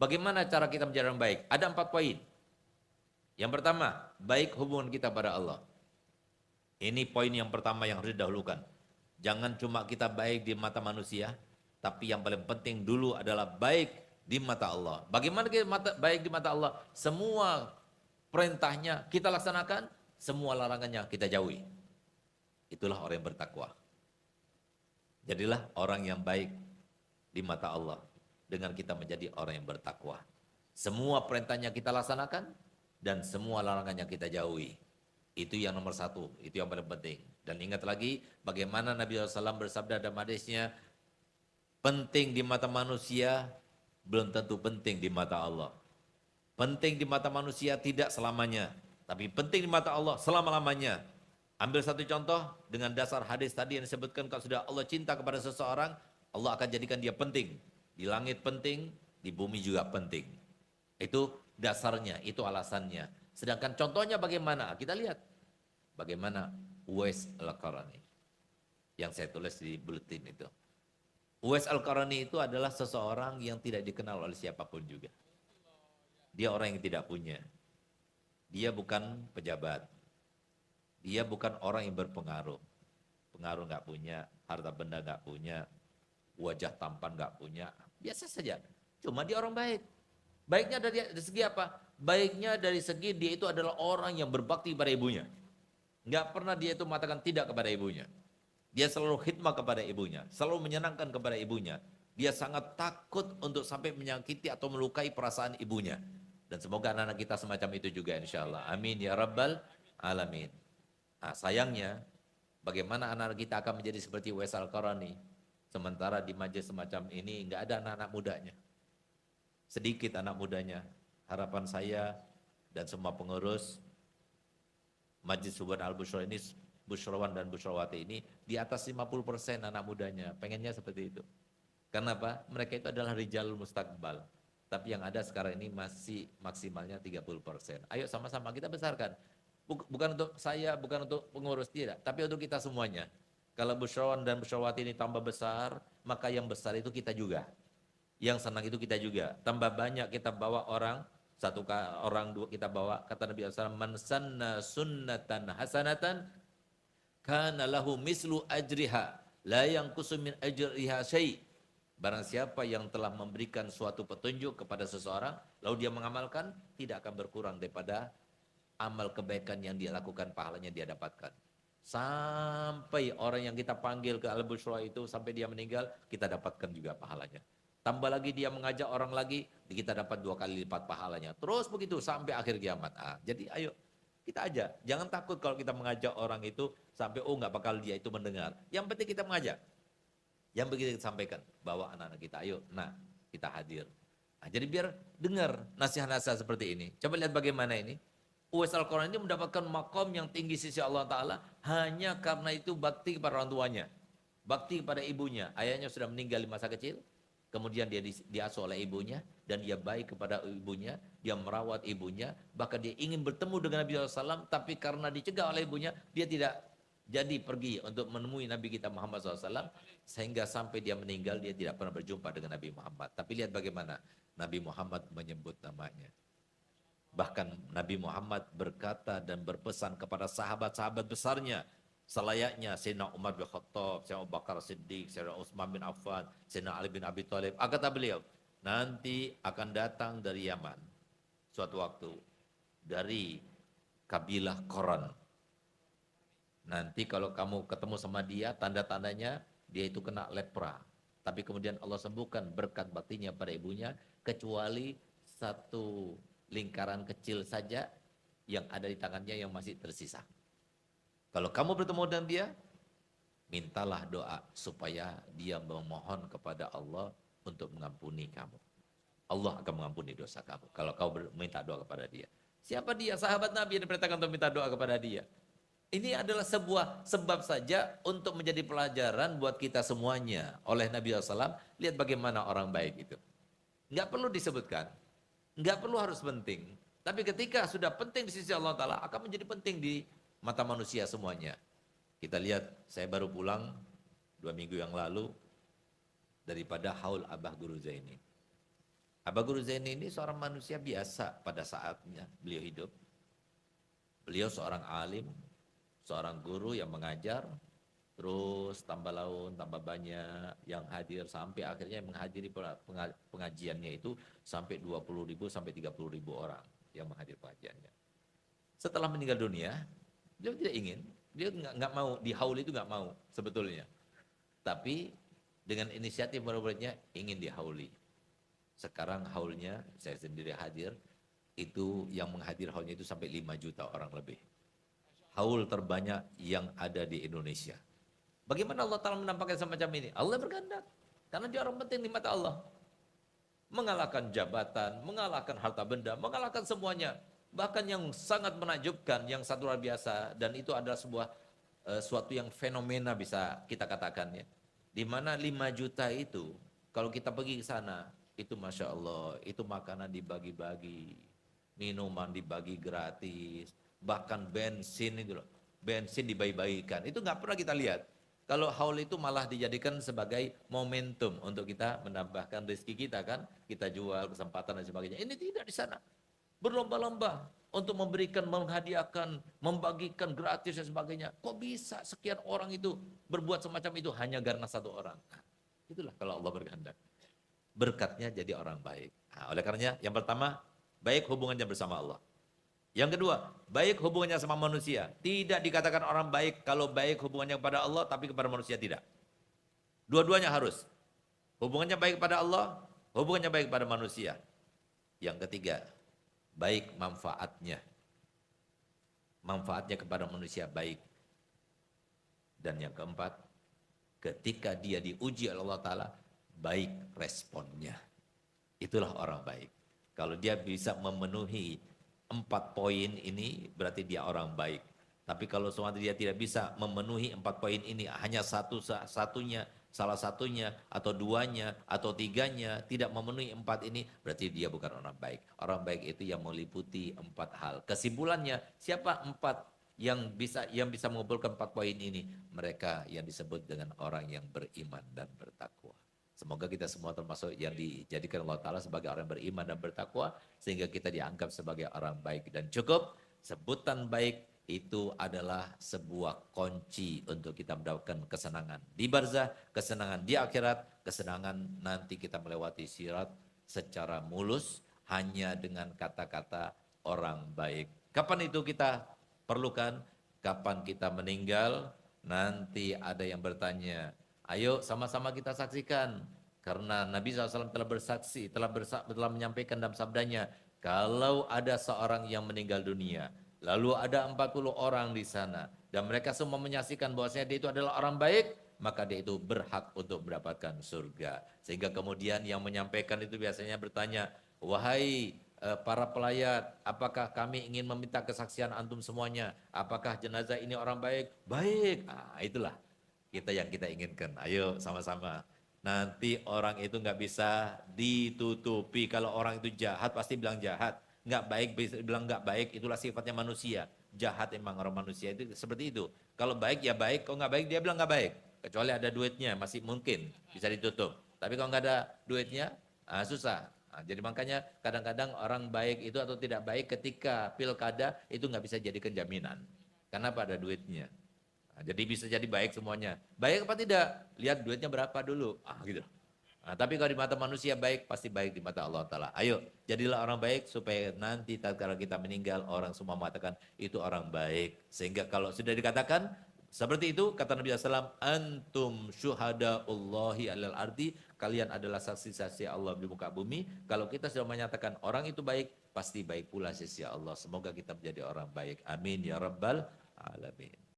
Bagaimana cara kita menjadi orang baik? Ada 4 poin. Yang pertama, baik hubungan kita pada Allah. Ini poin yang pertama yang harus didahulukan. Jangan cuma kita baik di mata manusia, tapi yang paling penting dulu adalah baik di mata Allah. Bagaimana kita baik di mata Allah? Semua perintahnya kita laksanakan, semua larangannya kita jauhi. Itulah orang yang bertakwa. Jadilah orang yang baik di mata Allah dengan kita menjadi orang yang bertakwa. Semua perintahnya kita laksanakan dan semua larangannya kita jauhi. Itu yang nomor satu, itu yang paling penting. Dan ingat lagi bagaimana Nabi SAW bersabda dalam hadisnya, penting di mata manusia belum tentu penting di mata Allah. Penting di mata manusia tidak selamanya, tapi penting di mata Allah selama-lamanya. Ambil satu contoh dengan dasar hadis tadi yang disebutkan, kalau sudah Allah cinta kepada seseorang, Allah akan jadikan dia penting. Di langit penting, di bumi juga penting. Itu dasarnya, itu alasannya. Sedangkan contohnya bagaimana? Kita lihat bagaimana Uwais Al-Qarani yang saya tulis di buletin itu. Uwais Al-Qarani itu adalah seseorang yang tidak dikenal oleh siapapun juga. Dia orang yang tidak punya. Dia bukan pejabat. Dia bukan orang yang berpengaruh. Pengaruh nggak punya, harta benda nggak punya, wajah tampan nggak punya. Biasa saja. Cuma dia orang baik. Baiknya dari segi apa? Baiknya dari segi dia itu adalah orang yang berbakti pada ibunya. Nggak pernah dia itu mengatakan tidak kepada ibunya. Dia selalu khidmat kepada ibunya, selalu menyenangkan kepada ibunya. Dia sangat takut untuk sampai menyakiti atau melukai perasaan ibunya. Dan semoga anak-anak kita semacam itu juga insya Allah. Amin ya rabbal alamin. Nah, sayangnya bagaimana anak-anak kita akan menjadi seperti Uwais Al-Qarani. Sementara di majelis semacam ini nggak ada anak-anak mudanya. Sedikit anak mudanya. Harapan saya dan semua pengurus Majlis Subhan Al-Bushra ini, Bushrawan dan Bushrawati ini di atas 50% anak mudanya. Pengennya seperti itu. Karena apa? Mereka itu adalah rijalul mustaqbal. Tapi yang ada sekarang ini masih maksimalnya 30%. Ayo sama-sama kita besarkan. Bukan untuk saya, bukan untuk pengurus, tidak. Tapi untuk kita semuanya. Kalau Bushrawan dan Bushrawati ini tambah besar, maka yang besar itu kita juga. Yang senang itu kita juga. Tambah banyak kita bawa orang, satu orang dua kita bawa, kata Nabi SAW, man sanna sunnatan hasanatan kana lahu mislu ajriha la yanqusu min ajriha syai'. Barang siapa yang telah memberikan suatu petunjuk kepada seseorang lalu dia mengamalkan, tidak akan berkurang daripada amal kebaikan yang dia lakukan, pahalanya dia dapatkan. Sampai orang yang kita panggil ke Al-Bushra itu sampai dia meninggal, kita dapatkan juga pahalanya. Tambah lagi dia mengajak orang lagi, kita dapat 2 kali lipat pahalanya. Terus begitu sampai akhir kiamat. Jadi ayo kita aja, jangan takut kalau kita mengajak orang itu sampai nggak bakal dia itu mendengar. Yang penting kita mengajak. Yang begitu kita sampaikan, bawa anak-anak kita, ayo, nah kita hadir. Jadi biar dengar nasihat-nasihat seperti ini. Coba lihat bagaimana ini. Uwais Al-Qarani ini mendapatkan makom yang tinggi sisi Allah Ta'ala hanya karena itu bakti kepada orang tuanya. Bakti kepada ibunya. Ayahnya sudah meninggal di masa kecil. Kemudian dia diasuh oleh ibunya dan dia baik kepada ibunya, dia merawat ibunya, bahkan dia ingin bertemu dengan Nabi SAW, tapi karena dicegah oleh ibunya, dia tidak jadi pergi untuk menemui Nabi kita Muhammad SAW, sehingga sampai dia meninggal, dia tidak pernah berjumpa dengan Nabi Muhammad. Tapi lihat bagaimana Nabi Muhammad menyebut namanya. Bahkan Nabi Muhammad berkata dan berpesan kepada sahabat-sahabat besarnya, selayaknya Sayyidina Umar bin Khattab, Sayyidina Abu Bakar Siddiq, Sayyidina Utsman bin Affan, Sayyidina Ali bin Abi Thalib. Kata beliau, nanti akan datang dari Yaman suatu waktu dari kabilah Qoran. Nanti kalau kamu ketemu sama dia, tanda-tandanya dia itu kena lepra. Tapi kemudian Allah sembuhkan berkat baktinya pada ibunya, kecuali satu lingkaran kecil saja yang ada di tangannya yang masih tersisa. Kalau kamu bertemu dengan dia, mintalah doa supaya dia memohon kepada Allah untuk mengampuni kamu. Allah akan mengampuni dosa kamu kalau kau minta doa kepada dia. Siapa dia? Sahabat Nabi yang diperintahkan untuk minta doa kepada dia. Ini adalah sebuah sebab saja untuk menjadi pelajaran buat kita semuanya. Oleh Nabi SAW, lihat bagaimana orang baik itu. Nggak perlu disebutkan, nggak perlu harus penting. Tapi ketika sudah penting di sisi Allah Ta'ala, akan menjadi penting di mata manusia semuanya. Kita lihat, saya baru pulang 2 minggu yang lalu daripada Haul Abah Guru Zaini. Aba Guru Zaini ini seorang manusia biasa pada saatnya beliau hidup. Beliau seorang alim, seorang guru yang mengajar, terus tambah laun, tambah banyak yang hadir sampai akhirnya yang menghadiri pengajiannya itu sampai 20.000 sampai 30.000 orang yang menghadiri pengajiannya. Setelah meninggal dunia, beliau tidak ingin, dia nggak mau di haul itu nggak mau sebetulnya. Tapi dengan inisiatif murid-muridnya ingin dihauli. Sekarang haulnya saya sendiri hadir, itu yang menghadir haulnya itu sampai 5 juta orang lebih. Haul terbanyak yang ada di Indonesia. Bagaimana Allah Ta'ala menampakkan semacam ini? Allah berkehendak. Karena dia orang penting di mata Allah. Mengalahkan jabatan, mengalahkan harta benda, mengalahkan semuanya. Bahkan yang sangat menakjubkan, yang satu luar biasa, dan itu adalah sebuah suatu yang fenomena bisa kita katakan ya. Di mana 5 juta itu, kalau kita pergi ke sana, itu Masya Allah, itu makanan dibagi-bagi, minuman dibagi gratis, bahkan bensin itu loh, bensin dibagi-bagikan. Itu nggak pernah kita lihat. Kalau haul itu malah dijadikan sebagai momentum untuk kita menambahkan rezeki kita kan, kita jual kesempatan dan sebagainya. Ini tidak di sana. Berlomba-lomba untuk memberikan, menghadiahkan, membagikan gratis dan sebagainya. Kok bisa sekian orang itu berbuat semacam itu hanya karena satu orang? Nah, itulah kalau Allah berkehendak. Berkatnya jadi orang baik. Nah, oleh karenanya yang pertama, baik hubungannya bersama Allah. Yang kedua, baik hubungannya sama manusia. Tidak dikatakan orang baik kalau baik hubungannya kepada Allah, tapi kepada manusia tidak. Dua-duanya harus. Hubungannya baik kepada Allah, hubungannya baik kepada manusia. Yang ketiga, baik manfaatnya. Manfaatnya kepada manusia baik. Dan yang keempat, ketika dia diuji oleh Allah Ta'ala, baik responnya. Itulah orang baik. Kalau dia bisa memenuhi 4 poin ini, berarti dia orang baik. Tapi kalau semua dia tidak bisa memenuhi 4 poin ini, hanya salah satunya, atau 2-nya, atau 3-nya, tidak memenuhi 4 ini, berarti dia bukan orang baik. Orang baik itu yang meliputi 4 hal. Kesimpulannya, siapa 4 yang bisa mengumpulkan 4 poin ini? Mereka yang disebut dengan orang yang beriman dan bertakwa. Semoga kita semua termasuk yang dijadikan Allah Ta'ala sebagai orang yang beriman dan bertakwa, sehingga kita dianggap sebagai orang baik. Dan cukup, sebutan baik itu adalah sebuah kunci untuk kita mendapatkan kesenangan di barzah, kesenangan di akhirat, kesenangan nanti kita melewati sirat secara mulus hanya dengan kata-kata orang baik. Kapan itu kita perlukan? Kapan kita meninggal? Nanti ada yang bertanya, ayo sama-sama kita saksikan. Karena Nabi SAW telah bersaksi, telah menyampaikan dalam sabdanya, kalau ada seorang yang meninggal dunia, lalu ada 40 orang di sana, dan mereka semua menyaksikan bahwasanya dia itu adalah orang baik, maka dia itu berhak untuk mendapatkan surga. Sehingga kemudian yang menyampaikan itu biasanya bertanya, wahai para pelayat, apakah kami ingin meminta kesaksian antum semuanya? Apakah jenazah ini orang baik? Baik. Nah, itulah yang kita inginkan. Ayo sama-sama. Nanti orang itu nggak bisa ditutupi. Kalau orang itu jahat pasti bilang jahat. Nggak baik bilang nggak baik. Itulah sifatnya manusia. Jahat emang orang manusia itu seperti itu. Kalau baik ya baik. Kalau nggak baik dia bilang nggak baik. Kecuali ada duitnya masih mungkin bisa ditutup. Tapi kalau nggak ada duitnya susah. Nah, jadi makanya kadang-kadang orang baik itu atau tidak baik ketika pilkada itu nggak bisa jadikan jaminan. Karena pada duitnya. Nah, jadi bisa jadi baik semuanya. Baik apa tidak? Lihat duitnya berapa dulu. Gitu. Nah, tapi kalau di mata manusia baik, pasti baik di mata Allah Ta'ala. Ayo, jadilah orang baik supaya nanti tatkala kita meninggal, orang semua mengatakan itu orang baik. Sehingga kalau sudah dikatakan seperti itu, kata Nabi SAW, antum syuhada'ullahi alal ardi, kalian adalah saksi-saksi Allah di muka bumi. Kalau kita sudah menyatakan orang itu baik, pasti baik pula sisi Allah. Semoga kita menjadi orang baik. Amin ya rabbal alamin.